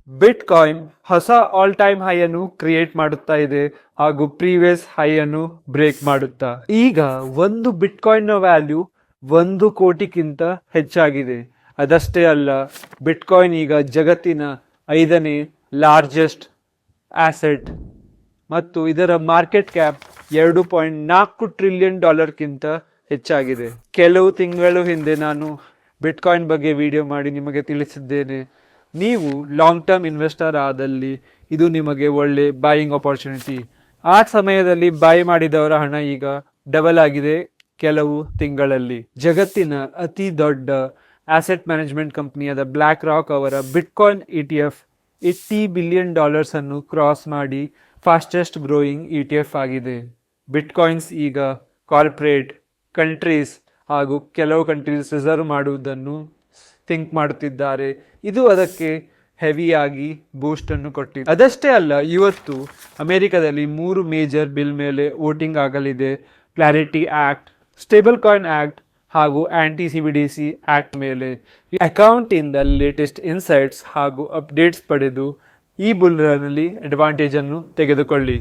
ಬಿಟ್ coin ಹೊಸ all time high ಅನ್ನು create ಮಾಡುತ್ತಾ ಇದೆ ಹಾಗೂ ಪ್ರೀವಿಯಸ್ ಹೈ ಅನ್ನು ಬ್ರೇಕ್ ಮಾಡುತ್ತಾ. ಈಗ ಒಂದು ಬಿಟ್ ಕಾಯಿನ್ ನ ವ್ಯಾಲ್ಯೂ 1 ಕೋಟಿಗಿಂತ ಹೆಚ್ಚಾಗಿದೆ. ಅದಷ್ಟೇ ಅಲ್ಲ, ಬಿಟ್ ಕಾಯಿನ್ ಈಗ ಜಗತ್ತಿನ 5ನೇ ಲಾರ್ಜೆಸ್ಟ್ ಆಸೆಟ್ ಮತ್ತು ಇದರ ಮಾರ್ಕೆಟ್ ಕ್ಯಾಪ್ $2.4 ಟ್ರಿಲಿಯನ್ ಹೆಚ್ಚಾಗಿದೆ. ಕೆಲವು ತಿಂಗಳು ಹಿಂದೆ ನಾನು ಬಿಟ್ ಕಾಯಿನ್ ಬಗ್ಗೆ ವಿಡಿಯೋ ಮಾಡಿ ನಿಮಗೆ ತಿಳಿಸಿದ್ದೇನೆ. ನೀವು ಲಾಂಗ್ ಟರ್ಮ್ ಇನ್ವೆಸ್ಟರ್ ಆದಲ್ಲಿ ಇದು ನಿಮಗೆ ಒಳ್ಳೆ ಬಾಯಿಂಗ್ ಆಪರ್ಚುನಿಟಿ. ಆ ಸಮಯದಲ್ಲಿ ಬಾಯ್ ಮಾಡಿದವರ ಹಣ ಈಗ ಡಬಲ್ ಆಗಿದೆ ಕೆಲವು ತಿಂಗಳಲ್ಲಿ. ಜಗತ್ತಿನ ಅತಿ ದೊಡ್ಡ ಆಸೆಟ್ ಮ್ಯಾನೇಜ್ಮೆಂಟ್ ಕಂಪನಿಯಾದ ಬ್ಲ್ಯಾಕ್ ರಾಕ್ ಅವರ ಬಿಟ್ಕಾಯಿನ್ ETF $80 ಬಿಲಿಯನ್ ಅನ್ನು ಕ್ರಾಸ್ ಮಾಡಿ ಫಾಸ್ಟೆಸ್ಟ್ ಗ್ರೋಯಿಂಗ್ ETF ಆಗಿದೆ. ಬಿಟ್ಕಾಯಿನ್ಸ್ ಈಗ ಕಾರ್ಪೊರೇಟ್, ಕಂಟ್ರೀಸ್ ಹಾಗೂ ಕೆಲವು ಕಂಟ್ರೀಸ್ ರಿಸರ್ವ್ ಮಾಡುವುದನ್ನು ಥಿಂಕ್ ಮಾಡುತ್ತಿದ್ದಾರೆ. ಇದು ಅದಕ್ಕೆ ಹೆವಿಯಾಗಿ ಬೂಸ್ಟ್ ಅನ್ನು ಕೊಟ್ಟಿದೆ. ಅದಷ್ಟೇ ಅಲ್ಲ, ಇವತ್ತು ಅಮೆರಿಕದಲ್ಲಿ 3 ಮೇಜರ್ ಬಿಲ್ ಮೇಲೆ ವೋಟಿಂಗ್ ಆಗಲಿದೆ. Clarity act, stable coin act ಹಾಗೂ ಆಂಟಿ CBDC ಆಕ್ಟ್ ಮೇಲೆ. ಅಕೌಂಟ್ ಇಂದ ಲೇಟೆಸ್ಟ್ ಇನ್ಸೈಟ್ಸ್ ಹಾಗೂ ಅಪ್ಡೇಟ್ಸ್ ಪಡೆದು ಈ ಬುಲ್ ರನ್ ಅಲ್ಲಿ ಅಡ್ವಾಂಟೇಜ್ ಅನ್ನು ತೆಗೆದುಕೊಳ್ಳಿ.